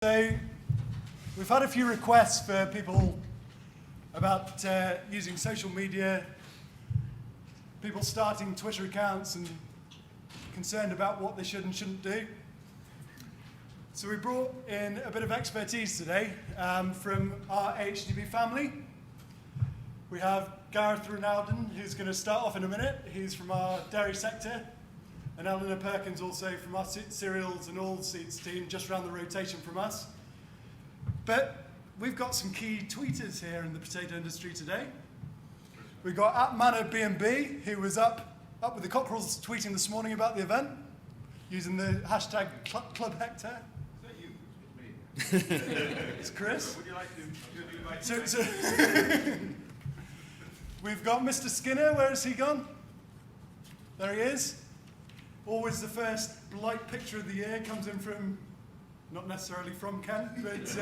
So we've had a few requests for people about using social media, people starting Twitter accounts and concerned about what they should and shouldn't do. So we brought in a bit of expertise today from our HDB family. We have Gareth Ronalden, who's going to start off in a minute. He's from our dairy sector. And Eleanor Perkins also from our cereals and oilseeds team, just around the rotation from us. But we've got some key tweeters here in the potato industry today. We've got @MannerB&B, who was up with the cockerels tweeting this morning about the event, using the hashtag Club Hectare. Is that you? It's me. It's Chris. Would you like to do my We've got Mr. Skinner. Where has he gone? There he is. Always the first blight picture of the year comes in from, not necessarily from Kent, but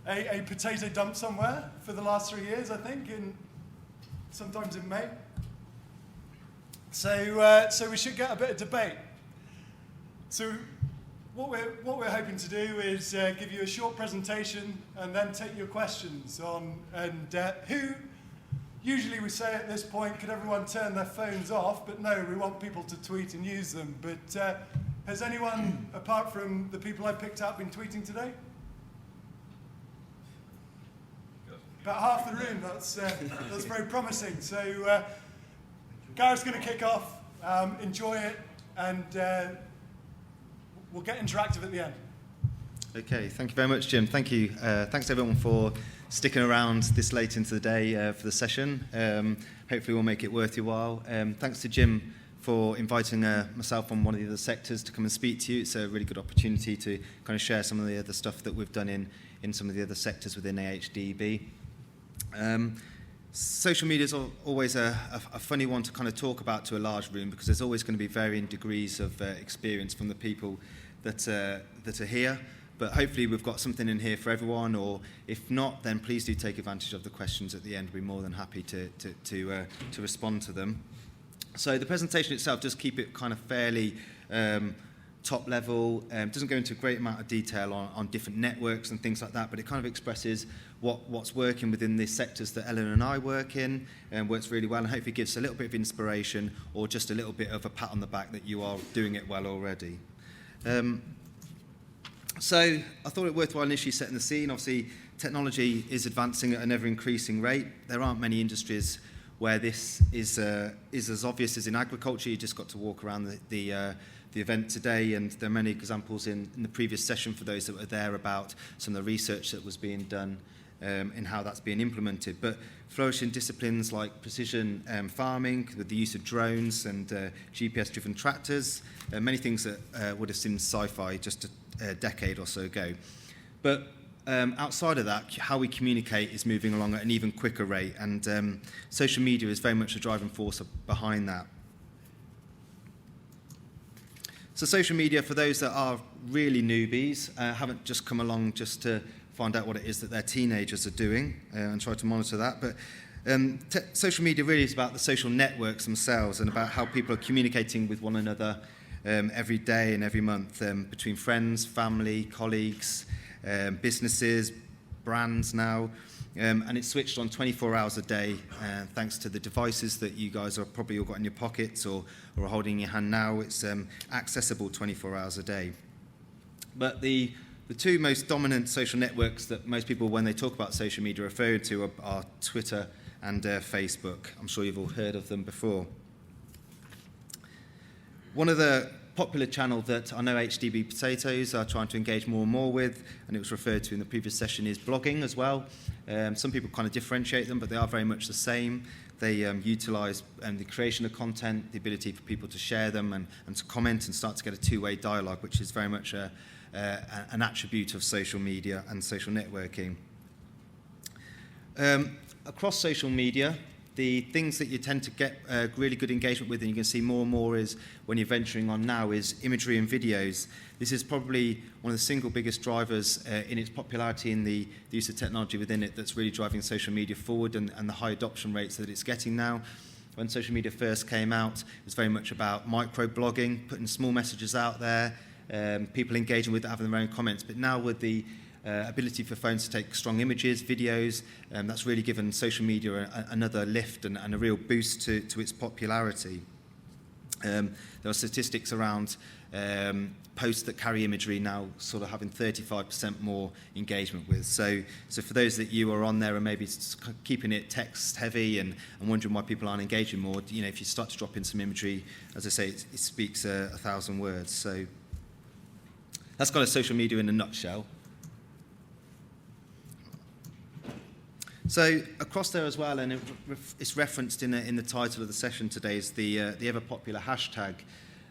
a potato dump somewhere for the last 3 years, I think, sometimes in May. So we should get a bit of debate. So what we're hoping to do is give you a short presentation and then take your questions on who. Usually we say at this point, could everyone turn their phones off? But no, we want people to tweet and use them. But has anyone, apart from the people I picked up, been tweeting today? About half the room. That's very promising. So Gareth's going to kick off. Enjoy it, and we'll get interactive at the end. Okay, thank you very much, Jim. Thank you. Thanks everyone for sticking around this late into the day for the session. Hopefully we'll make it worth your while. Thanks to Jim for inviting myself and one of the other sectors to come and speak to you. It's a really good opportunity to kind of share some of the other stuff that we've done in some of the other sectors within AHDB. Social media is always a funny one to kind of talk about to a large room, because there's always going to be varying degrees of experience from the people that are here. But hopefully we've got something in here for everyone, or if not, then please do take advantage of the questions at the end. We're more than happy to respond to them. So the presentation itself, just keep it kind of fairly top level. Doesn't go into a great amount of detail on different networks and things like that, but it kind of expresses what's working within the sectors that Ellen and I work in, and works really well, and hopefully gives a little bit of inspiration or just a little bit of a pat on the back that you are doing it well already. So I thought it worthwhile initially setting the scene. Obviously, technology is advancing at an ever-increasing rate. There aren't many industries where this is as obvious as in agriculture. You just got to walk around the event today, and there are many examples in the previous session for those that were there about some of the research that was being done in how that's being implemented. But flourishing disciplines like precision farming with the use of drones and GPS-driven tractors, many things that would have seemed sci-fi just a decade or so ago. But outside of that, how we communicate is moving along at an even quicker rate, and social media is very much a driving force behind that. So social media, for those that are really newbies, haven't just come along just to find out what it is that their teenagers are doing and try to monitor that, but social media really is about the social networks themselves and about how people are communicating with one another every day and every month, between friends, family, colleagues, businesses, brands now, and it's switched on 24 hours a day thanks to the devices that you guys are probably all got in your pockets or are holding in your hand now. It's accessible 24 hours a day. But the two most dominant social networks that most people, when they talk about social media, refer to are Twitter and Facebook. I'm sure you've all heard of them before. One of the popular channels that I know HDB Potatoes are trying to engage more and more with, and it was referred to in the previous session, is blogging as well. Some people kind of differentiate them, but they are very much the same. They utilise the creation of content, the ability for people to share them and to comment and start to get a two-way dialogue, which is very much an attribute of social media and social networking. Across social media, the things that you tend to get really good engagement with, and you can see more and more is when you're venturing on now, is imagery and videos. This is probably one of the single biggest drivers in its popularity in the use of technology within it that's really driving social media forward, and the high adoption rates that it's getting now. When social media first came out, it was very much about micro-blogging, putting small messages out there, people engaging with it, having their own comments. But now with the ability for phones to take strong images, videos, that's really given social media another lift and a real boost to its popularity. There are statistics around posts that carry imagery now sort of having 35% more engagement with. So for those that you are on there and maybe keeping it text heavy and wondering why people aren't engaging more, you know, if you start to drop in some imagery, as I say, it speaks 1,000 words. So that's kind of social media in a nutshell. So across there as well, and it's referenced in the title of the session today, is the ever popular hashtag.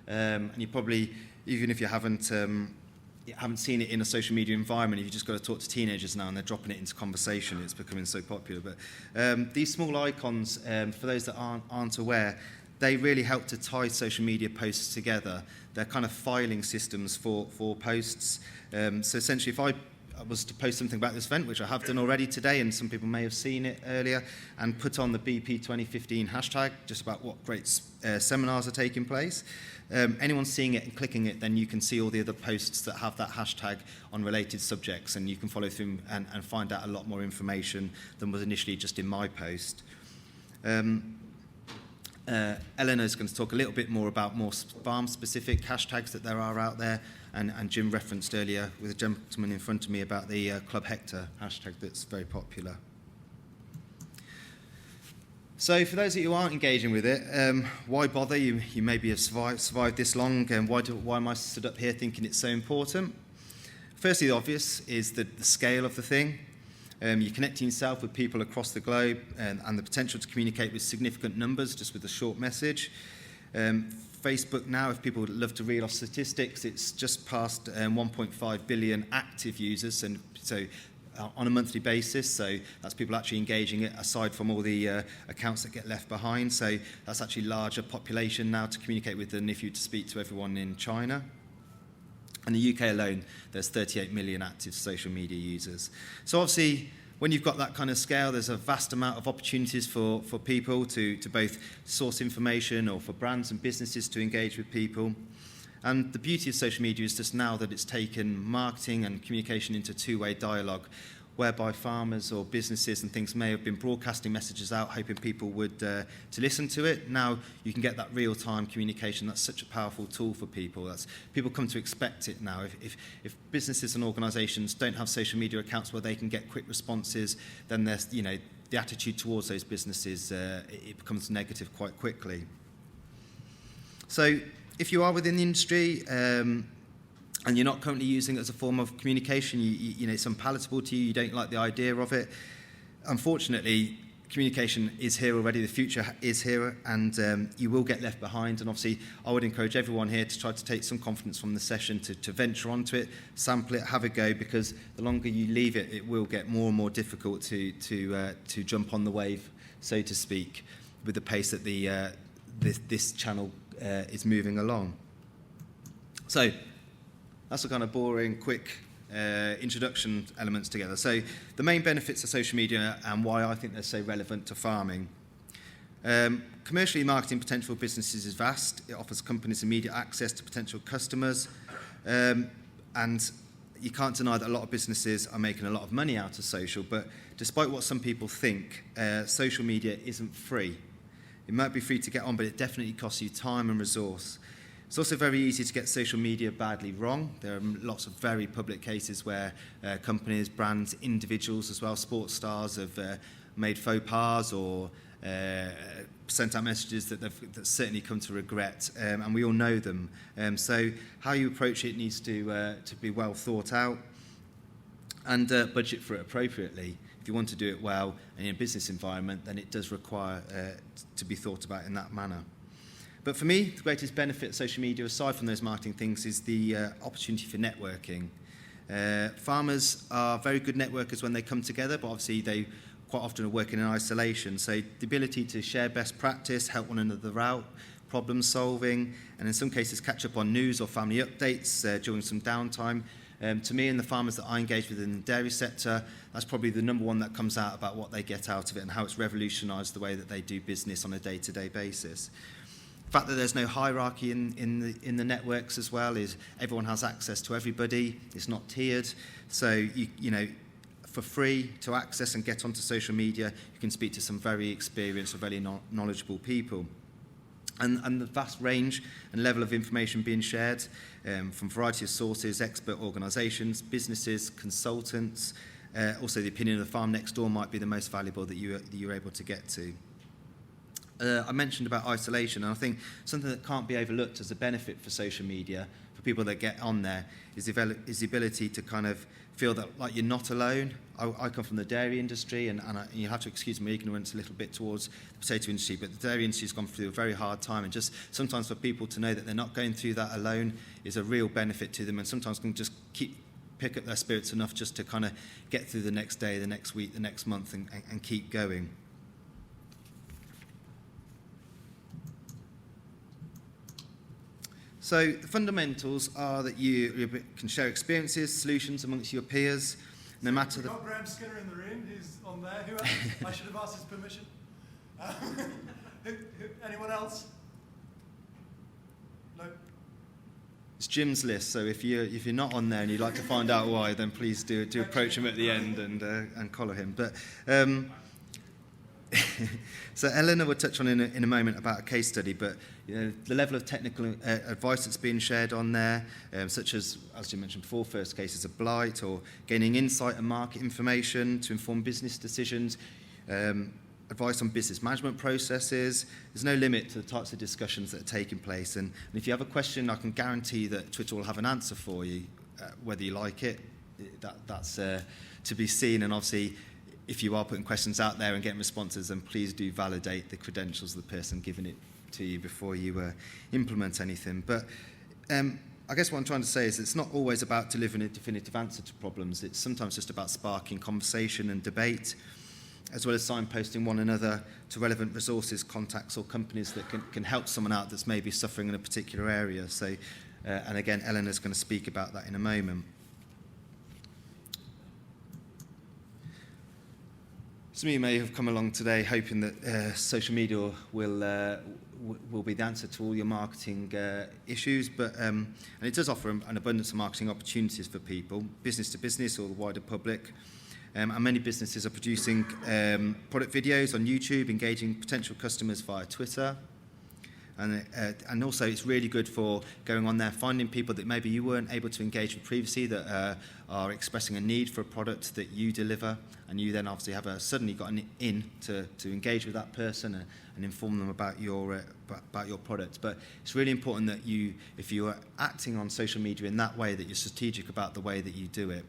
And you probably, even if you haven't seen it in a social media environment, if you just got to talk to teenagers now and they're dropping it into conversation, it's becoming so popular. But these small icons, for those that aren't aware, they really help to tie social media posts together. They're kind of filing systems for posts. So essentially, if I was to post something about this event, which I have done already today, and some people may have seen it earlier, and put on the BP 2015 hashtag, just about what great seminars are taking place. Anyone seeing it and clicking it, then you can see all the other posts that have that hashtag on related subjects, and you can follow through and find out a lot more information than was initially just in my post. Eleanor's going to talk a little bit more about more farm-specific hashtags that there are out there, and Jim referenced earlier with a gentleman in front of me about the Club Hector hashtag that's very popular. So for those of you who aren't engaging with it, why bother? You maybe have survived this long, and why am I stood up here thinking it's so important? Firstly, the obvious is the scale of the thing. You're connecting yourself with people across the globe and the potential to communicate with significant numbers just with a short message. Facebook now, if people would love to read off statistics, it's just past 1.5 billion active users, and so on a monthly basis. So that's people actually engaging it, aside from all the accounts that get left behind. So that's actually larger population now to communicate with than if you were to speak to everyone in China. In the UK alone, there's 38 million active social media users. So obviously, when you've got that kind of scale, there's a vast amount of opportunities for people to both source information or for brands and businesses to engage with people. And the beauty of social media is just now that it's taken marketing and communication into two-way dialogue, whereby farmers or businesses and things may have been broadcasting messages out, hoping people would to listen to it. Now you can get that real-time communication. That's such a powerful tool for people. People come to expect it now. If businesses and organisations don't have social media accounts where they can get quick responses, then there's, you know, the attitude towards those businesses, it becomes negative quite quickly. So if you are within the industry, and you're not currently using it as a form of communication, you know, it's unpalatable to you, you don't like the idea of it. Unfortunately, communication is here already, the future is here, and you will get left behind. And obviously, I would encourage everyone here to try to take some confidence from the session, to venture onto it, sample it, have a go, because the longer you leave it, it will get more and more difficult to jump on the wave, so to speak, with the pace that this channel is moving along. So that's a kind of boring, quick introduction elements together. So the main benefits of social media and why I think they're so relevant to farming. Commercially, marketing potential for businesses is vast. It offers companies immediate access to potential customers. And you can't deny that a lot of businesses are making a lot of money out of social, but despite what some people think, social media isn't free. It might be free to get on, but it definitely costs you time and resource. It's also very easy to get social media badly wrong. There are lots of very public cases where companies, brands, individuals as well, sports stars have made faux pas or sent out messages that certainly come to regret, and we all know them. So how you approach it needs to be well thought out, and budget for it appropriately. If you want to do it well in a business environment, then it does require to be thought about in that manner. But for me, the greatest benefit of social media, aside from those marketing things, is the opportunity for networking. Farmers are very good networkers when they come together, but obviously they quite often are working in isolation. So the ability to share best practice, help one another out, problem solving, and in some cases catch up on news or family updates during some downtime. To me and the farmers that I engage with in the dairy sector, that's probably the number one that comes out about what they get out of it and how it's revolutionised the way that they do business on a day-to-day basis. The fact that there's no hierarchy in the networks as well is everyone has access to everybody. It's not tiered. So, you know, for free to access and get onto social media, you can speak to some very experienced or very knowledgeable people. And the vast range and level of information being shared from a variety of sources, expert organisations, businesses, consultants. Also, the opinion of the farm next door might be the most valuable that you're able to get to. I mentioned about isolation, and I think something that can't be overlooked as a benefit for social media, for people that get on there, is the ability to kind of feel that like you're not alone. I come from the dairy industry, and you have to excuse my ignorance a little bit towards the potato industry, but the dairy industry has gone through a very hard time, and just sometimes for people to know that they're not going through that alone is a real benefit to them, and sometimes can just pick up their spirits enough just to kind of get through the next day, the next week, the next month, and keep going. So the fundamentals are that you can share experiences, solutions amongst your peers, no matter We've got Graham Skinner in the room. He's on there. Who else? I should have asked his permission. Anyone else? No. It's Jim's list, so if you're not on there and you'd like to find out why, then please do approach him at the end and collar him. But so Eleanor will touch on in a moment about a case study, but you know, the level of technical advice that's being shared on there, such as you mentioned before, first cases of blight, or gaining insight and market information to inform business decisions, advice on business management processes. There's no limit to the types of discussions that are taking place, and if you have a question, I can guarantee that Twitter will have an answer for you, whether you like it. That's to be seen, and obviously, if you are putting questions out there and getting responses, then please do validate the credentials of the person giving it to you before you implement anything. But I guess what I'm trying to say is it's not always about delivering a definitive answer to problems. It's sometimes just about sparking conversation and debate, as well as signposting one another to relevant resources, contacts, or companies that can help someone out that's maybe suffering in a particular area. So, and again, Eleanor's going to speak about that in a moment. Some of you may have come along today hoping that social media will be the answer to all your marketing issues, but and it does offer an abundance of marketing opportunities for people, business to business or the wider public. And many businesses are producing product videos on YouTube, engaging potential customers via Twitter. And also it's really good for going on there, finding people that maybe you weren't able to engage with previously that are expressing a need for a product that you deliver, and you then obviously have suddenly got an in to engage with that person and inform them about your product. But it's really important that if you are acting on social media in that way, that you're strategic about the way that you do it.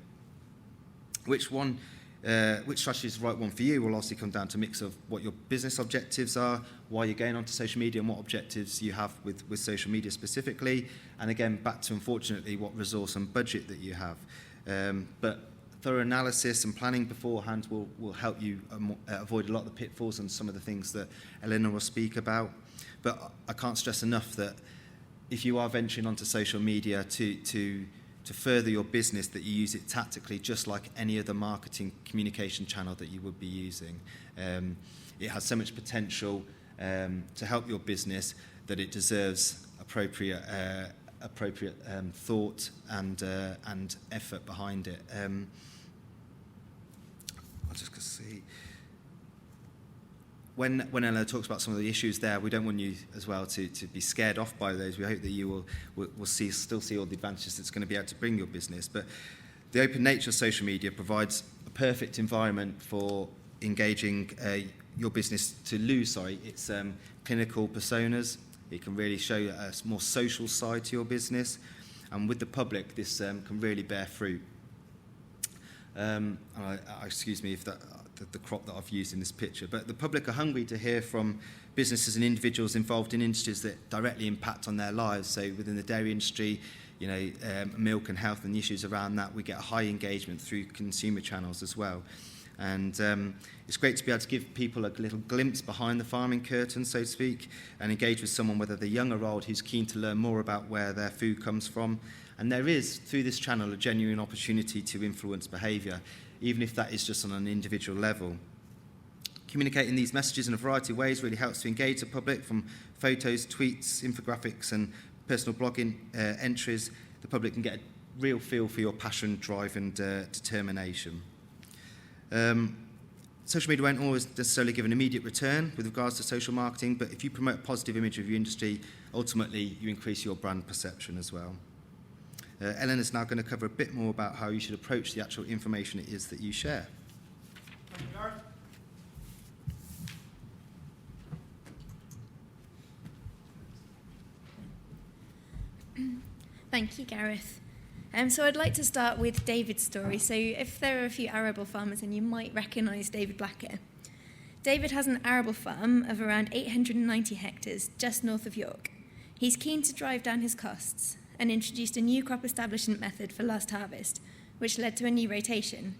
Which strategy is the right one for you will obviously come down to a mix of what your business objectives are, why you're going onto social media, and what objectives you have with social media specifically, and again back to unfortunately what resource and budget that you have. But thorough analysis and planning beforehand will help you avoid a lot of the pitfalls and some of the things that Eleanor will speak about. But I can't stress enough that if you are venturing onto social media to further your business, that you use it tactically just like any other marketing communication channel that you would be using. It has so much potential to help your business that it deserves appropriate thought and effort behind it. I'll just go see. When Ella talks about some of the issues there, we don't want you as well to be scared off by those. We hope that you will still see all the advantages it's going to be able to bring your business. But the open nature of social media provides a perfect environment for engaging your business to lose its clinical personas. It can really show a more social side to your business. And with the public, this can really bear fruit. Excuse me if the crop that I've used in this picture, but the public are hungry to hear from businesses and individuals involved in industries that directly impact on their lives. So within the dairy industry, milk and health and the issues around that, we get a high engagement through consumer channels as well. And it's great to be able to give people a little glimpse behind the farming curtain, so to speak, and engage with someone, whether they're young or old, who's keen to learn more about where their food comes from. And there is, through this channel, a genuine opportunity to influence behaviour, even if that is just on an individual level. Communicating these messages in a variety of ways really helps to engage the public, from photos, tweets, infographics and personal blogging entries. The public can get a real feel for your passion, drive and determination. Social media won't always necessarily give an immediate return with regards to social marketing, but if you promote a positive image of your industry, ultimately you increase your brand perception as well. Ellen is now going to cover a bit more about how you should approach the actual information it is that you share. Thank you, Gareth. Thank you, Gareth. So I'd like to start with David's story. So if there are a few arable farmers, and you might recognise David Blacker. David has an arable farm of around 890 hectares just north of York. He's keen to drive down his costs and introduced a new crop establishment method for last harvest, which led to a new rotation.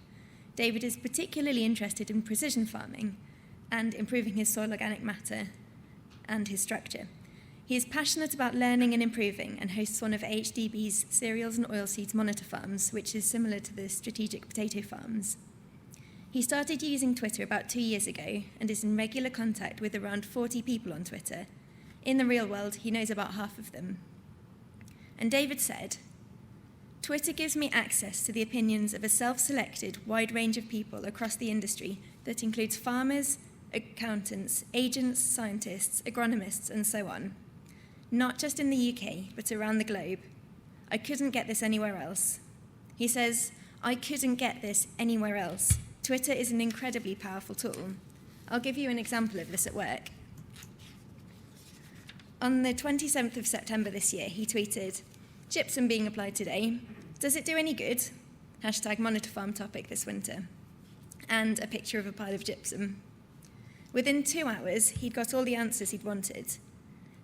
David is particularly interested in precision farming and improving his soil organic matter and his structure. He is passionate about learning and improving and hosts one of HDB's cereals and oilseeds monitor farms, which is similar to the strategic potato farms. He started using Twitter about 2 years ago and is in regular contact with around 40 people on Twitter. In the real world, he knows about half of them. And David said, "Twitter gives me access to the opinions of a self-selected wide range of people across the industry that includes farmers, accountants, agents, scientists, agronomists, and so on. Not just in the UK, but around the globe. I couldn't get this anywhere else." He says, "I couldn't get this anywhere else. Twitter is an incredibly powerful tool." I'll give you an example of this at work. On the 27th of September this year, he tweeted, "Gypsum being applied today. Does it do any good? #monitor farm topic this winter." And a picture of a pile of gypsum. Within 2 hours, he'd got all the answers he'd wanted.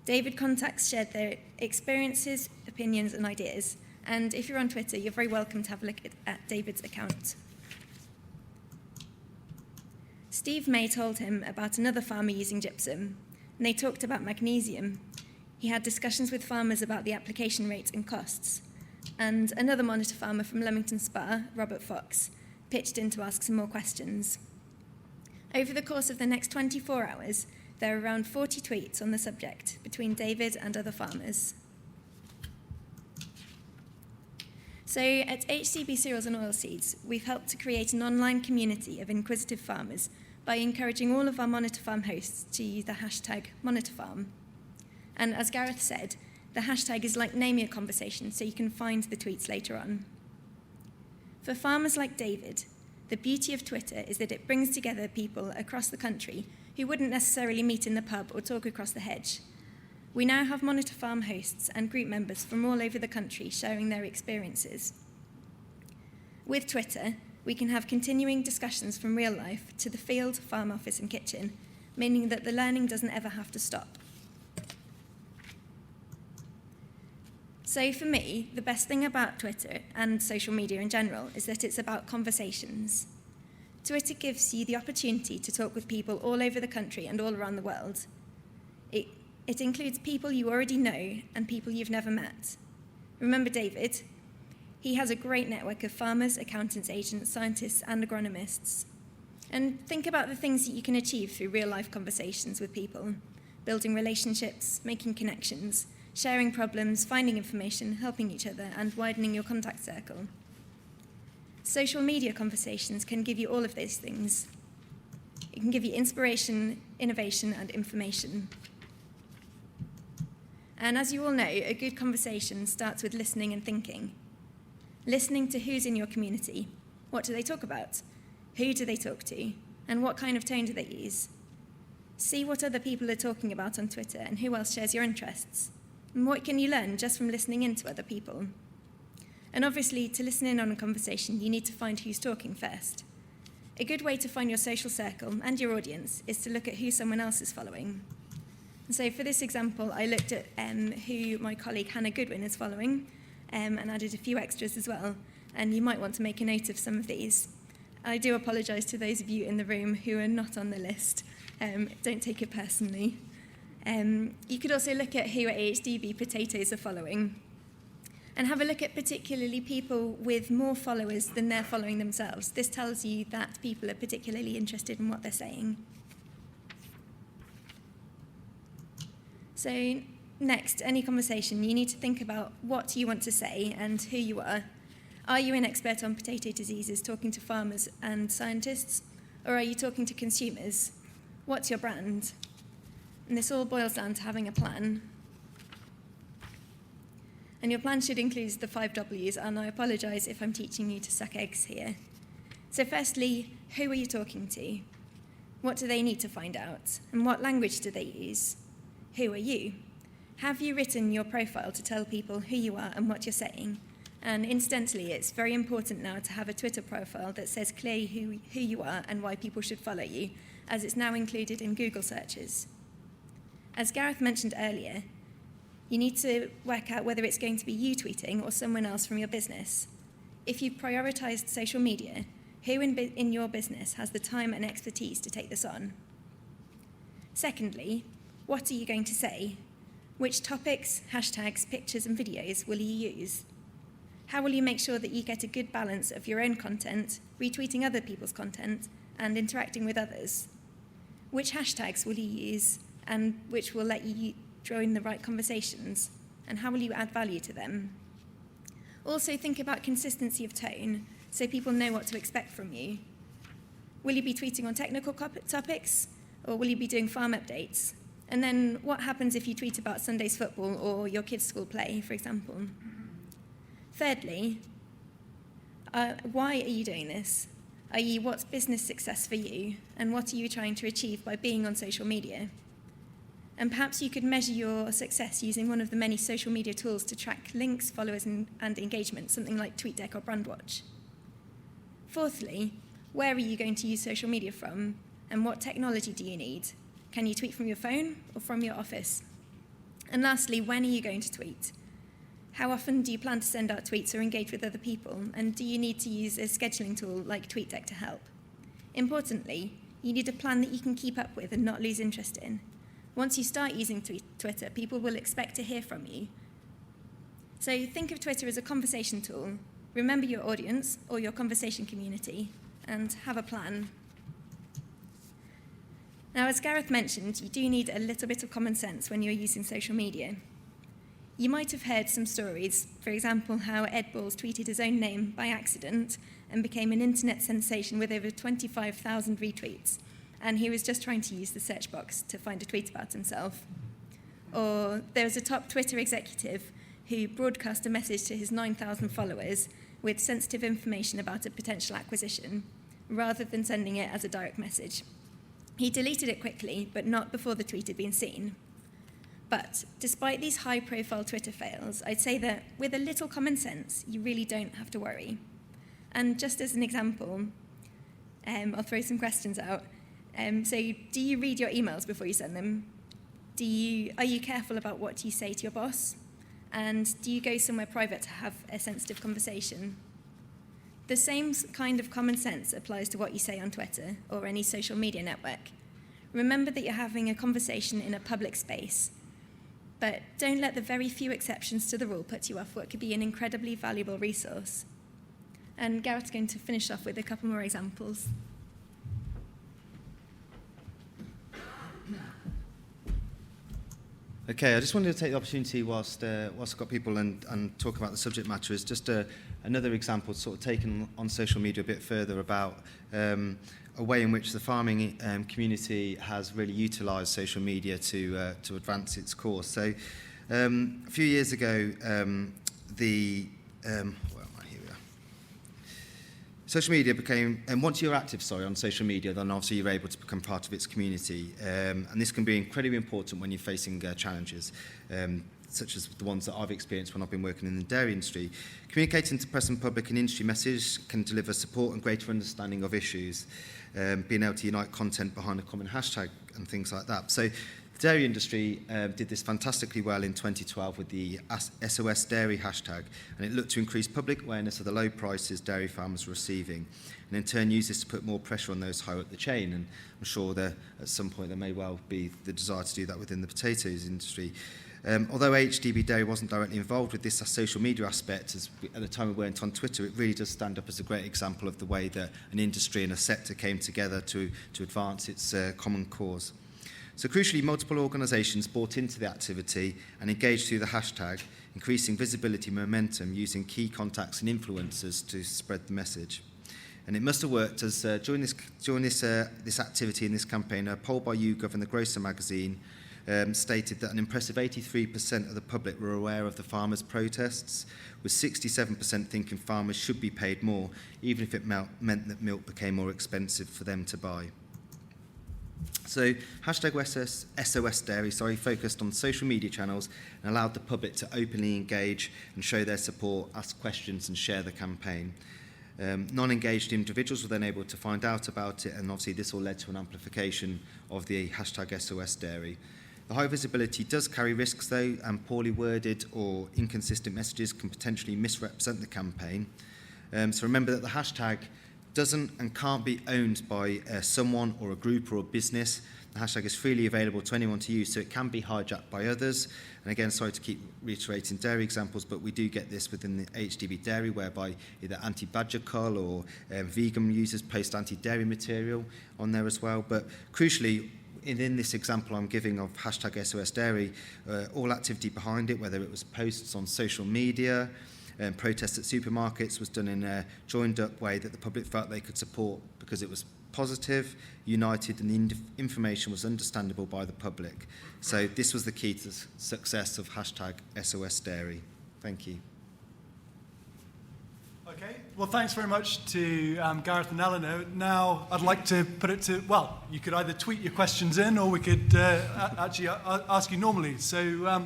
David contacts shared their experiences, opinions, and ideas. And if you're on Twitter, you're very welcome to have a look at David's account. Steve May told him about another farmer using gypsum, and they talked about magnesium. He had discussions with farmers about the application rates and costs. And another monitor farmer from Leamington Spa, Robert Fox, pitched in to ask some more questions. Over the course of the next 24 hours, there are around 40 tweets on the subject between David and other farmers. So at HCB Cereals and Oilseeds, we've helped to create an online community of inquisitive farmers by encouraging all of our Monitor Farm hosts to use the #MonitorFarm. And as Gareth said, the hashtag is like Name Your Conversation, so you can find the tweets later on. For farmers like David, the beauty of Twitter is that it brings together people across the country who wouldn't necessarily meet in the pub or talk across the hedge. We now have Monitor Farm hosts and group members from all over the country sharing their experiences. With Twitter, we can have continuing discussions from real life to the field, farm office and kitchen, meaning that the learning doesn't ever have to stop. So for me, the best thing about Twitter and social media in general is that it's about conversations. Twitter gives you the opportunity to talk with people all over the country and all around the world. It includes people you already know and people you've never met. Remember David? He has a great network of farmers, accountants, agents, scientists, and agronomists. And think about the things that you can achieve through real-life conversations with people, building relationships, making connections, sharing problems, finding information, helping each other, and widening your contact circle. Social media conversations can give you all of those things. It can give you inspiration, innovation, and information. And as you all know, a good conversation starts with listening and thinking. Listening to who's in your community. What do they talk about? Who do they talk to? And what kind of tone do they use? See what other people are talking about on Twitter and who else shares your interests. And what can you learn just from listening in to other people? And obviously, to listen in on a conversation, you need to find who's talking first. A good way to find your social circle and your audience is to look at who someone else is following. And so for this example, I looked at who my colleague Hannah Goodwin is following and added a few extras as well. And you might want to make a note of some of these. I do apologise to those of you in the room who are not on the list. Don't take it personally. You could also look at who at HDB Potatoes are following. And have a look at particularly people with more followers than they're following themselves. This tells you that people are particularly interested in what they're saying. So next, any conversation, you need to think about what you want to say and who you are. Are you an expert on potato diseases talking to farmers and scientists? Or are you talking to consumers? What's your brand? And this all boils down to having a plan. And your plan should include the 5 Ws, and I apologise if I'm teaching you to suck eggs here. So firstly, who are you talking to? What do they need to find out? And what language do they use? Who are you? Have you written your profile to tell people who you are and what you're saying? And incidentally, it's very important now to have a Twitter profile that says clearly who you are and why people should follow you, as it's now included in Google searches. As Gareth mentioned earlier, you need to work out whether it's going to be you tweeting or someone else from your business. If you've prioritised social media, who in your business has the time and expertise to take this on? Secondly, what are you going to say? Which topics, hashtags, pictures and videos will you use? How will you make sure that you get a good balance of your own content, retweeting other people's content, and interacting with others? Which hashtags will you use and which will let you join the right conversations? And how will you add value to them? Also think about consistency of tone so people know what to expect from you. Will you be tweeting on technical topics or will you be doing farm updates? And then what happens if you tweet about Sunday's football or your kids' school play, for example? Thirdly, why are you doing this? i.e., what's business success for you, and what are you trying to achieve by being on social media? And perhaps you could measure your success using one of the many social media tools to track links, followers, and engagement, something like TweetDeck or Brandwatch. Fourthly, where are you going to use social media from, and what technology do you need? Can you tweet from your phone or from your office? And lastly, when are you going to tweet? How often do you plan to send out tweets or engage with other people? And do you need to use a scheduling tool like TweetDeck to help? Importantly, you need a plan that you can keep up with and not lose interest in. Once you start using Twitter, people will expect to hear from you. So think of Twitter as a conversation tool. Remember your audience or your conversation community and have a plan. Now, as Gareth mentioned, you do need a little bit of common sense when you're using social media. You might have heard some stories, for example, how Ed Balls tweeted his own name by accident and became an internet sensation with over 25,000 retweets, and he was just trying to use the search box to find a tweet about himself. Or there was a top Twitter executive who broadcast a message to his 9,000 followers with sensitive information about a potential acquisition, rather than sending it as a direct message. He deleted it quickly, but not before the tweet had been seen. But despite these high-profile Twitter fails, I'd say that with a little common sense, you really don't have to worry. And just as an example, I'll throw some questions out. So do you read your emails before you send them? Are you careful about what you say to your boss? And do you go somewhere private to have a sensitive conversation? The same kind of common sense applies to what you say on Twitter or any social media network. Remember that you're having a conversation in a public space, but don't let the very few exceptions to the rule put you off what could be an incredibly valuable resource. And Gareth's going to finish off with a couple more examples. Okay, I just wanted to take the opportunity whilst I've got people and talk about the subject matter is just another example sort of taken on social media a bit further about a way in which the farming community has really utilised social media to advance its cause. So a few years ago, social media became, and once you're active, on social media, then obviously you're able to become part of its community. And this can be incredibly important when you're facing challenges, such as the ones that I've experienced when I've been working in the dairy industry. Communicating to press and public and industry message can deliver support and greater understanding of issues, being able to unite content behind a common hashtag and things like that. So the dairy industry did this fantastically well in 2012 with the SOS Dairy hashtag, and it looked to increase public awareness of the low prices dairy farmers were receiving, and in turn use this to put more pressure on those higher up the chain. And I'm sure that at some point there may well be the desire to do that within the potatoes industry. Although HDB Dairy wasn't directly involved with this social media aspect, at the time we weren't on Twitter, it really does stand up as a great example of the way that an industry and a sector came together to advance its common cause. So crucially, multiple organisations bought into the activity and engaged through the hashtag, increasing visibility and momentum using key contacts and influencers to spread the message. And it must have worked as during this activity in this campaign, a poll by YouGov and the Grocer magazine stated that an impressive 83% of the public were aware of the farmers' protests, with 67% thinking farmers should be paid more, even if it meant that milk became more expensive for them to buy. So hashtag SOS Dairy focused on social media channels and allowed the public to openly engage and show their support, ask questions and share the campaign. Non-engaged individuals were then able to find out about it, and obviously this all led to an amplification of the hashtag SOS Dairy. The high visibility does carry risks though, and poorly worded or inconsistent messages can potentially misrepresent the campaign. So remember that the hashtag doesn't and can't be owned by someone or a group or a business. The hashtag is freely available to anyone to use, so it can be hijacked by others. And again, sorry to keep reiterating dairy examples, but we do get this within the HDB dairy, whereby either anti-badger cull or vegan users post anti-dairy material on there as well. But crucially, in this example I'm giving of hashtag SOS Dairy, all activity behind it, whether it was posts on social media, protests at supermarkets, was done in a joined-up way that the public felt they could support because it was positive, united, and the information was understandable by the public. So this was the key to the success of hashtag SOS Dairy. Thank you. Okay, well, thanks very much to Gareth and Eleanor. Now, I'd like to put it to, well, you could either tweet your questions in or we could actually ask you normally. So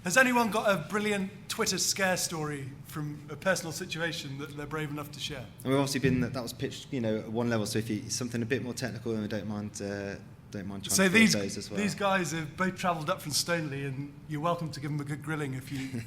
has anyone got a brilliant Twitter scare story from a personal situation that they're brave enough to share? And we've obviously been, that was pitched, at one level, so if it's something a bit more technical, then we don't mind trying so to these, those as well. These guys have both travelled up from Stoneleigh, and you're welcome to give them a good grilling if you...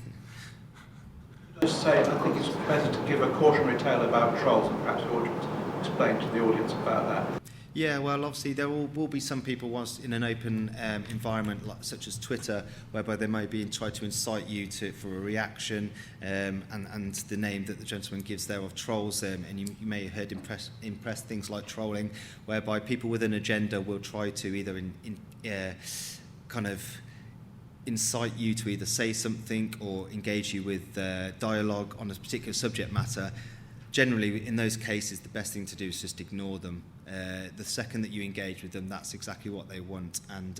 Just say, I think it's better to give a cautionary tale about trolls, and perhaps you ought to explain to the audience about that. Yeah, well, obviously there will be some people once in an open environment such as Twitter, whereby they may be try to incite you for a reaction, and the name that the gentleman gives there of trolls, and you may have heard impress things like trolling, whereby people with an agenda will try to either kind of incite you to either say something or engage you with dialogue on a particular subject matter. Generally, in those cases, the best thing to do is just ignore them. The second that you engage with them, that's exactly what they want. And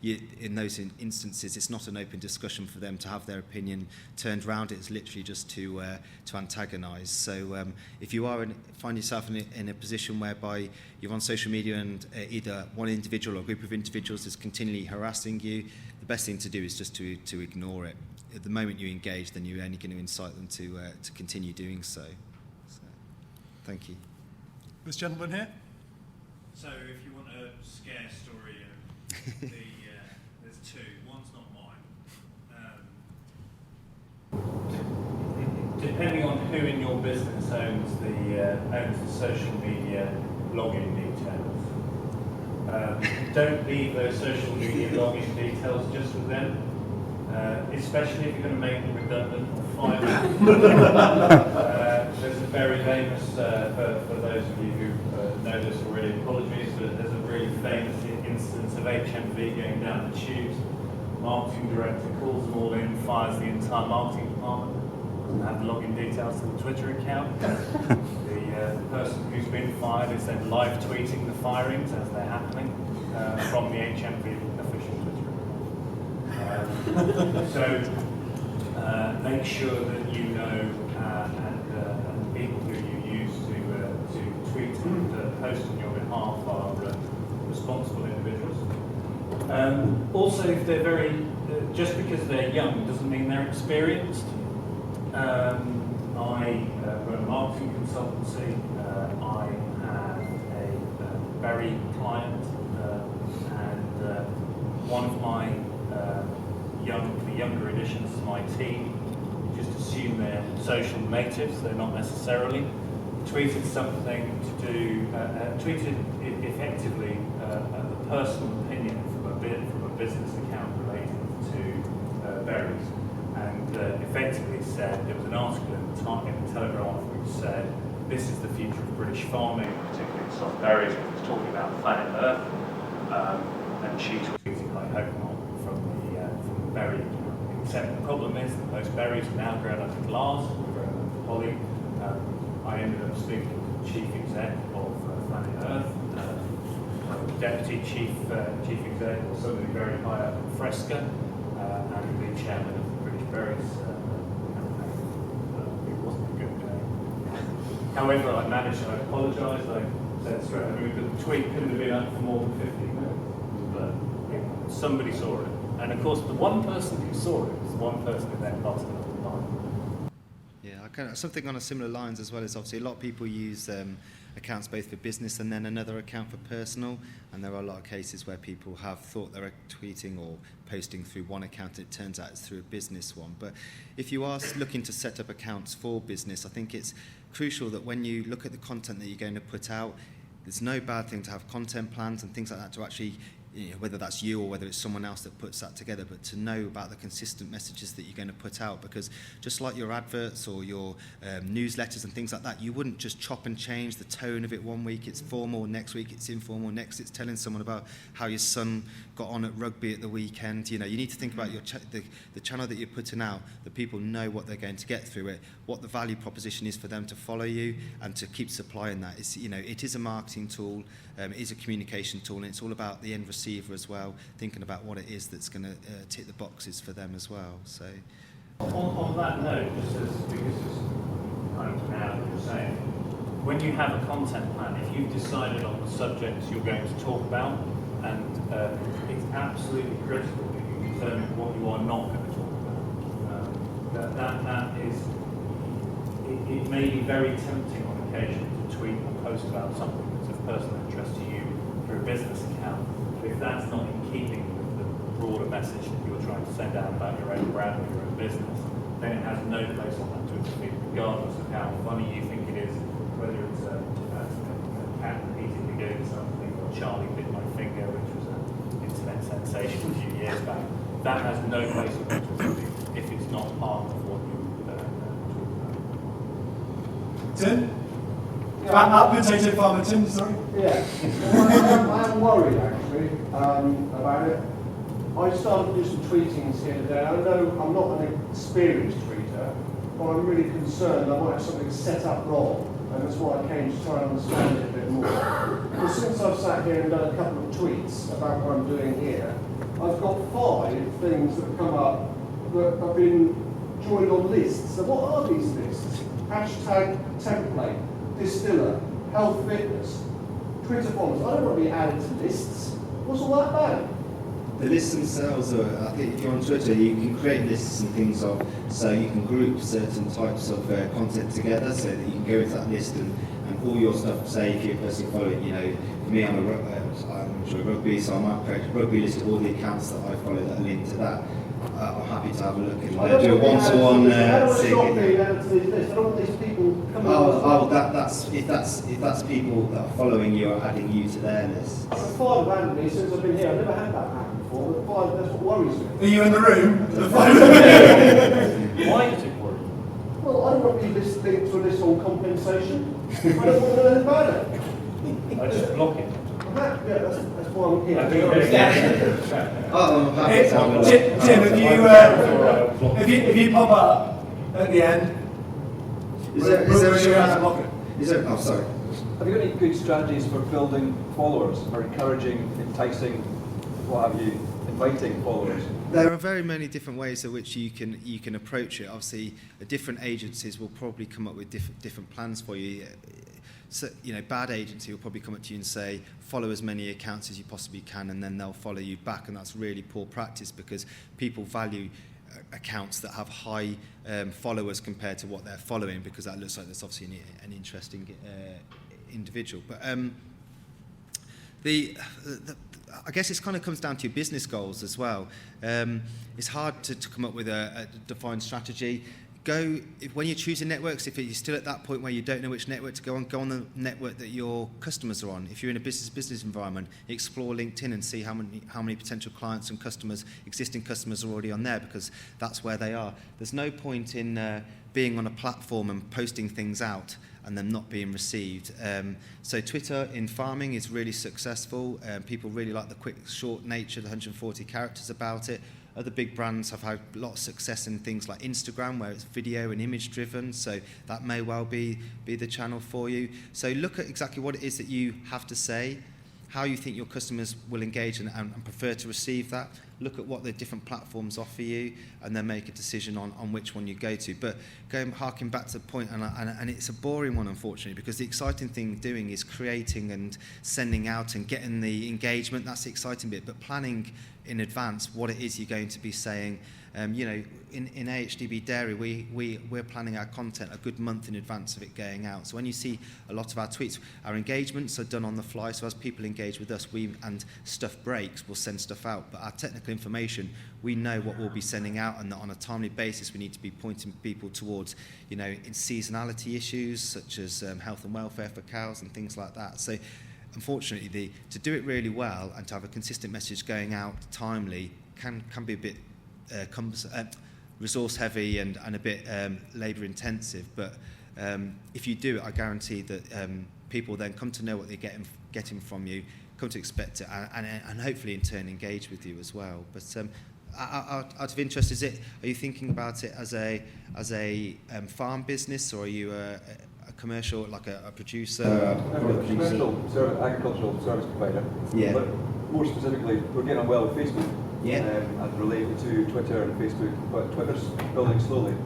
in those instances, it's not an open discussion for them to have their opinion turned round. It's literally just to antagonise. So if you find yourself in a position whereby you're on social media and either one individual or a group of individuals is continually harassing you, the best thing to do is just to ignore it. At the moment you engage, then you're only going to incite them to continue doing so. Thank you. This gentleman here? So if you want a scare story, there's two. One's not mine. Depending on who in your business owns the social media login details, don't leave those social media login details just with them, especially if you're going to make them redundant or fire them. There's a very famous, for those of you who know this already, apologies, but there's a really famous instance of HMV going down the tubes. Marketing director calls them all in, fires the entire marketing department, doesn't have the login details to the Twitter account. The person who's been fired is then live tweeting the firings as they're happening from the HMV official Twitter account. So make sure that you know and the people who you use to tweet and post on your behalf are responsible individuals. Also, if they're just because they're young doesn't mean they're experienced. I run a marketing consultancy. I have a very client, and one of my the younger additions to my team, you just assume they're social natives. They're not necessarily. Tweeted something to do, tweeted effectively a personal opinion from a business account relating to berries, and effectively said there was an article in the Telegraph which said this is the future of British farming, particularly soft berries. It was talking about planet Earth, and she tweeted Pokemon from the berry account. Except the problem is that those berries are now grown up in glass, grown up in poly. I ended up speaking to the chief exec of Planet Earth, deputy chief exec, or somebody very high up in Fresca, and the chairman of the British Berries campaign. It wasn't a good day. However, I managed. I apologised. I said straight. I mean, the tweet couldn't have been up for more than 15 minutes, but somebody saw it, and of course, the one person who saw it was the one person who then passed it on the line. Yeah, something on a similar lines as well is obviously a lot of people use accounts both for business and then another account for personal, and there are a lot of cases where people have thought they're tweeting or posting through one account and it turns out it's through a business one. But if you are looking to set up accounts for business, I think it's crucial that when you look at the content that you're going to put out, there's no bad thing to have content plans and things like that to actually, whether that's you or whether it's someone else that puts that together, but to know about the consistent messages that you're going to put out, because just like your adverts or your newsletters and things like that, you wouldn't just chop and change the tone of it. One week it's formal, next week it's informal, next it's telling someone about how your son got on at rugby at the weekend. You need to think about your the channel that you're putting out, that people know what they're going to get through it, what the value proposition is for them to follow you and to keep supplying that. It is a marketing tool, it is a communication tool, and it's all about the end receiver as well, thinking about what it is that's going to tick the boxes for them as well. So, on that note, because it's kind of now that you're saying, when you have a content plan, if you've decided on the subjects you're going to talk about, and it's absolutely critical that you determine what you are not going to talk about. That is, it may be very tempting on occasion to tweet or post about something that's of personal interest to you through a business account. But if that's not in keeping with the broader message that you're trying to send out about your own brand or your own business, then it has no place on that Twitter feed, regardless of how funny you think it is, whether it's a cat repeatedly doing something, or Charlie bit my finger, which was an internet sensation a few years back. That has no place on that Twitter feed if it's not part of what you talk about. Tim? Potato farmer Tim, sorry. Yeah, well, I'm worried actually about it. I started to do some tweeting the other day. I know I'm not an experienced tweeter, but I'm really concerned I might have something set up wrong, and that's why I came to try and understand it a bit more. But since I've sat here and done a couple of tweets about what I'm doing here, I've got 5 things that have come up that have been joined on lists. So what are these lists? Hashtag template, distiller, health fitness, Twitter followers. I don't want to be added to lists. What's all that about? the lists themselves are, I think if you're on Twitter, you can create lists and things of, so you can group certain types of content together so that you can go into that list and all your stuff, say if you're a person following, you know, for me I'm enjoy rugby, so I might create a rugby list of all the accounts that I follow that are linked to that. I'm happy to have a look and do a one-to-one thing. I don't want these people coming if that's people that are following you or adding you to their list. I've been fired randomly since I've been here. I've never had that happen before, but fired, that's what worries me. Are you in the room? Why does it worry you? Well, I don't want to be linked to this whole compensation. I don't want to know anything about it. I just block it. Yeah, that's why I'm here. Tim, if you pop up at the end, Is there block it. oh, sorry. Have you got any good strategies for building followers, or encouraging, enticing, what have you, inviting followers? There are very many different ways in which you can approach it. Obviously, different agencies will probably come up with different plans for you. So, you know, bad agency will probably come up to you and say, follow as many accounts as you possibly can, and then they'll follow you back, and that's really poor practice because people value accounts that have high followers compared to what they're following, because that looks like that's obviously an interesting individual. But I guess it kind of comes down to your business goals as well. It's hard to come up with a defined strategy. when you're choosing networks, if you're still at that point where you don't know which network to go on the network that your customers are on. If you're in a business environment, explore LinkedIn and see how many potential clients and customers, existing customers, are already on there, because that's where they are. There's no point in being on a platform and posting things out and them not being received. So Twitter in farming is really successful. People really like the quick, short nature, the 140 characters about it. Other big brands have had a lot of success in things like Instagram, where it's video and image driven, so that may well be the channel for you. So look at exactly what it is that you have to say, how you think your customers will engage and prefer to receive that. Look at what the different platforms offer you, and then make a decision on which one you go to. But harking back to the point, and it's a boring one, unfortunately, because the exciting thing doing is creating and sending out and getting the engagement. That's the exciting bit. But planning in advance what it is you're going to be saying. In AHDB Dairy, we're planning our content a good month in advance of it going out. So when you see a lot of our tweets, our engagements are done on the fly. So as people engage with us, and stuff breaks, we'll send stuff out. But our technical information, we know what we'll be sending out, and that on a timely basis, we need to be pointing people towards, in seasonality issues such as health and welfare for cows and things like that. So unfortunately, to do it really well and to have a consistent message going out timely can be a bit resource heavy and a bit labour intensive, but if you do it, I guarantee that people then come to know what they're getting from you, come to expect it, and hopefully in turn engage with you as well. But out of interest, are you thinking about it as a farm business, or are you a commercial, like a producer? Commercial agricultural service provider. Yeah. But more specifically, we're getting on well with Facebook. Yeah. And related to Twitter and Facebook, but Twitter's building slowly.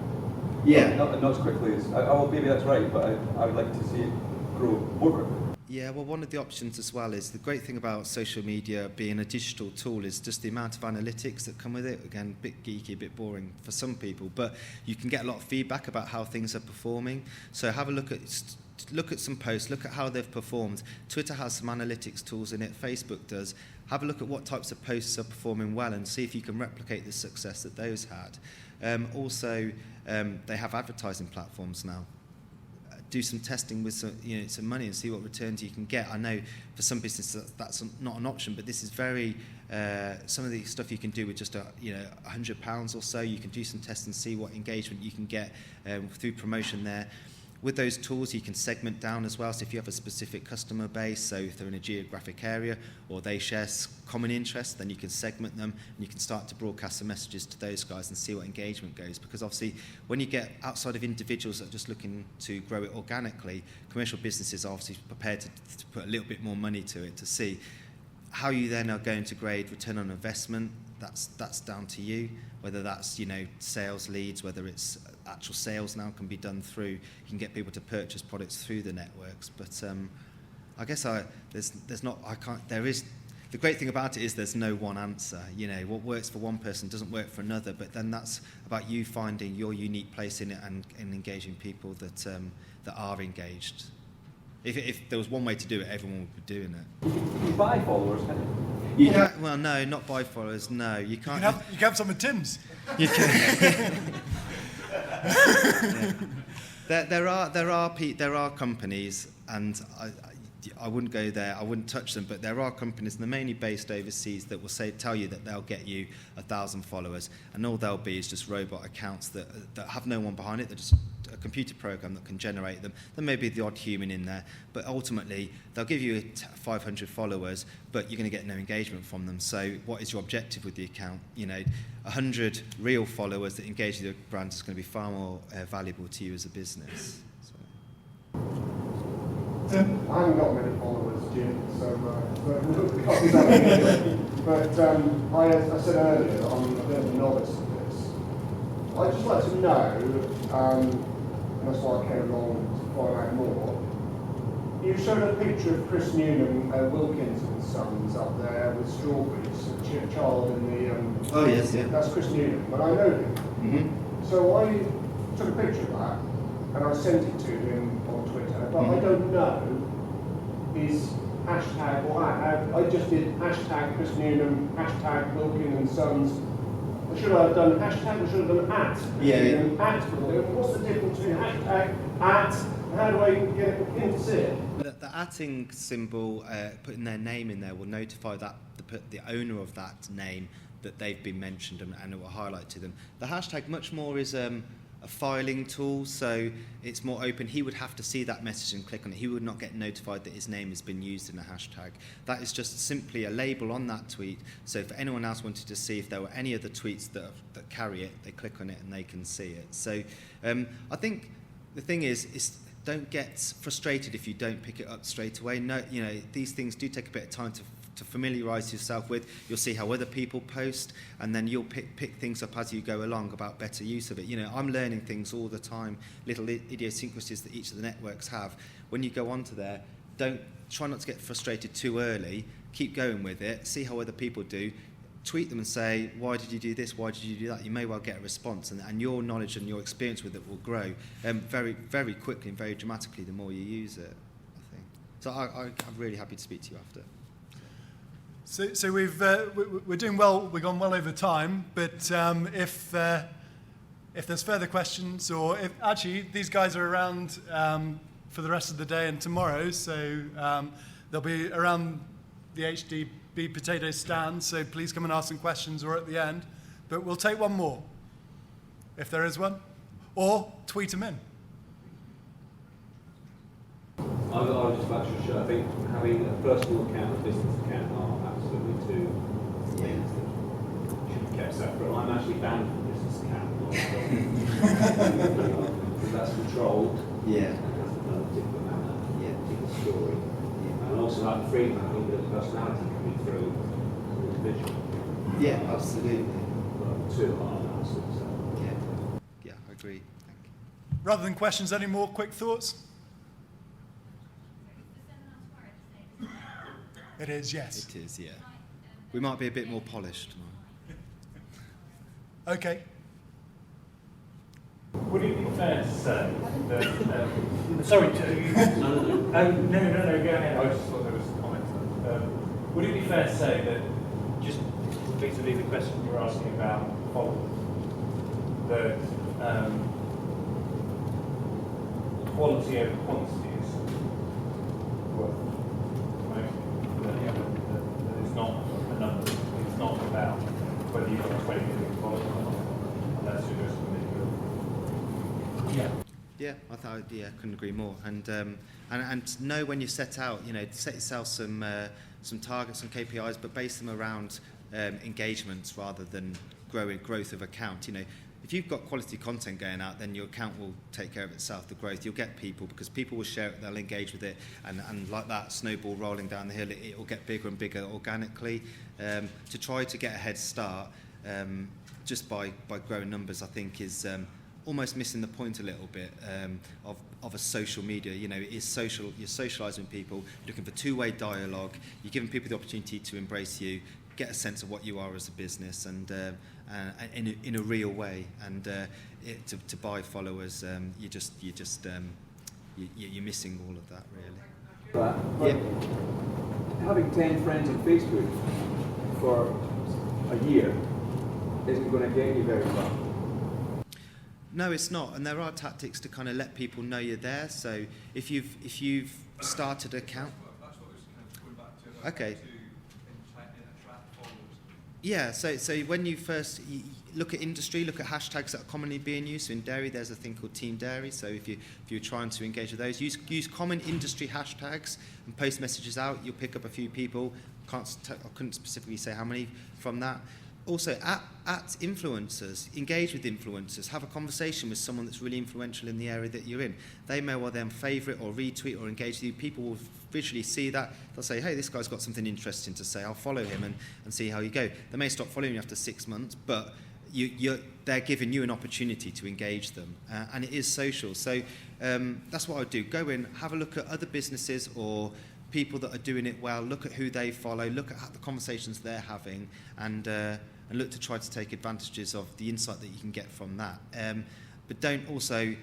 Yeah. Not as quickly as maybe that's right, but I would like to see it grow more quickly. Yeah, well, one of the options as well is the great thing about social media being a digital tool is just the amount of analytics that come with it. Again, a bit geeky, a bit boring for some people, but you can get a lot of feedback about how things are performing. So have a look at some posts, look at how they've performed. Twitter has some analytics tools in it, Facebook does. Have a look at what types of posts are performing well and see if you can replicate the success that those had. Also, they have advertising platforms now. Do some testing with some money and see what returns you can get. I know for some businesses that's not an option, but this is very some of the stuff you can do with just £100 or so. You can do some tests and see what engagement you can get through promotion there. With those tools, you can segment down as well. So if you have a specific customer base, so if they're in a geographic area or they share common interests, then you can segment them and you can start to broadcast some messages to those guys and see what engagement goes. Because obviously, when you get outside of individuals that are just looking to grow it organically, commercial businesses are obviously prepared to put a little bit more money to it to see how you then are going to grade return on investment. That's down to you, whether that's sales leads, whether it's actual sales now can be done through, you can get people to purchase products through the networks. But I guess the great thing about it is there's no one answer. What works for one person doesn't work for another, but then that's about you finding your unique place in it and engaging people that are engaged. If there was one way to do it, everyone would be doing it. You buy followers, can't you? Well, no, not buy followers. No, you can't. You can have some of Tim's. You can. Yeah. There are companies, and I wouldn't go there. I wouldn't touch them. But there are companies, and they're mainly based overseas, that will tell you that they'll get you 1,000 followers, and all they'll be is just robot accounts that have no one behind it. They're just a computer program that can generate them. There may be the odd human in there, but ultimately they'll give you 500 followers, but you're going to get no engagement from them. So what is your objective with the account? 100 real followers that engage with your brand is going to be far more valuable to you as a business. So. I haven't got many followers, Jim, so but I said earlier that I'm a bit of a novice at this. I'd just like to know, and that's why I came along to find out more. You showed a picture of Chris Newnham, Wilkins and Sons up there with strawberries, a child in the... oh, yes, yeah. That's Chris Newnham, and I know him. Mm-hmm. So I took a picture of that, and I sent it to him on Twitter, but I don't know his hashtag, or I just did hashtag Chris Newnham, hashtag Wilkins and Sons, Or should I have done hashtag or should I have done at? Yeah. At. What's the difference between hashtag, at, and how do I get him to see it? The atting symbol, putting their name in there, will notify the owner of that name that they've been mentioned, and it will highlight to them. The hashtag much more is a filing tool, so it's more open. He would have to see that message and click on it. He would not get notified that his name has been used in a hashtag. That is just simply a label on that tweet, so if anyone else wanted to see if there were any other tweets that carry it, they click on it and they can see it. So I think the thing is don't get frustrated if you don't pick it up straight away. No, these things do take a bit of time to familiarise yourself with. You'll see how other people post, and then you'll pick things up as you go along about better use of it. I'm learning things all the time, little idiosyncrasies that each of the networks have. When you go onto there, try not to get frustrated too early. Keep going with it. See how other people do. Tweet them and say, why did you do this? Why did you do that? You may well get a response, and your knowledge and your experience with it will grow very, very quickly and very dramatically the more you use it, I think. So I'm really happy to speak to you after. So we're doing well. We've gone well over time. But if there's further questions, or if actually these guys are around for the rest of the day and tomorrow, so they'll be around the HDB potato stand. So please come and ask some questions, or at the end. But we'll take one more, if there is one, or tweet them in. I was just about to show, I think having a personal account and a business account are absolutely two things that should be kept separate. I'm actually banned from a business account. Because that's controlled. Yeah. And has another particular manner, particular story. Yeah. And also like freedom, I think there's personality coming through the individual. Yeah, absolutely. But two are assets. So. Yeah, I agree. Thank you. Rather than questions, any more quick thoughts? It is, yes. It is, yeah. We might be a bit more polished tomorrow. Okay. Would it be fair to say that... sorry, no, go ahead. I just thought there was a comment. Would it be fair to say that, just vis-a-vis the question you were asking about followers, that quality over quantity is worth that it's not a number, it's not about whether you've got 20 million followers or not, unless you're just Yeah, I couldn't agree more. And know when you set out, set yourself some targets and KPIs, but base them around engagements rather than growth of account. If you've got quality content going out, then your account will take care of itself, the growth. You'll get people, because people will share it, they'll engage with it, and like that snowball rolling down the hill, it will get bigger and bigger organically. To try to get a head start just by growing numbers, I think, is almost missing the point a little bit of a social media. It is social. You're socialising with people, looking for two-way dialogue. You're giving people the opportunity to embrace you, get a sense of what you are as a business, and in a real way. And to buy followers, you're missing all of that, really. But having 10 friends on Facebook for a year isn't going to get you very far. No, it's not, and there are tactics to kind of let people know you're there. So if you've started an account, That's what I was kind of going back to. Okay. To attract followers. Yeah, so when you first look at industry, look at hashtags that are commonly being used. So in dairy, there's a thing called Team Dairy. So if you're trying to engage with those, use common industry hashtags and post messages out. You'll pick up a few people. I couldn't specifically say how many from that. Also, at influencers, engage with influencers. Have a conversation with someone that's really influential in the area that you're in. They may well then favourite or retweet or engage with you. People will visually see that. They'll say, hey, this guy's got something interesting to say. I'll follow him and see how you go. They may stop following you after 6 months, but they're giving you an opportunity to engage them. And it is social. So that's what I would do. Go in, have a look at other businesses or people that are doing it well, look at who they follow, look at the conversations they're having, and look to try to take advantages of the insight that you can get from that. But don't also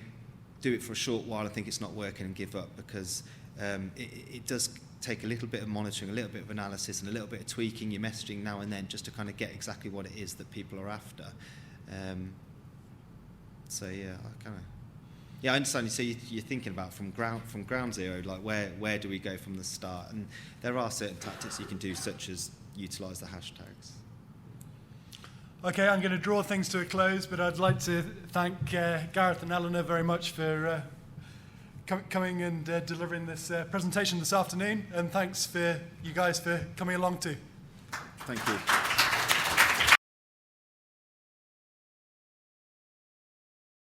do it for a short while and think it's not working and give up, because it does take a little bit of monitoring, a little bit of analysis, and a little bit of tweaking your messaging now and then, just to kind of get exactly what it is that people are after. So yeah, I understand. So you're thinking about from ground zero, like where do we go from the start? And there are certain tactics you can do, such as utilise the hashtags. Okay, I'm going to draw things to a close, but I'd like to thank Gareth and Eleanor very much for coming and delivering this presentation this afternoon, and thanks for you guys for coming along too. Thank you.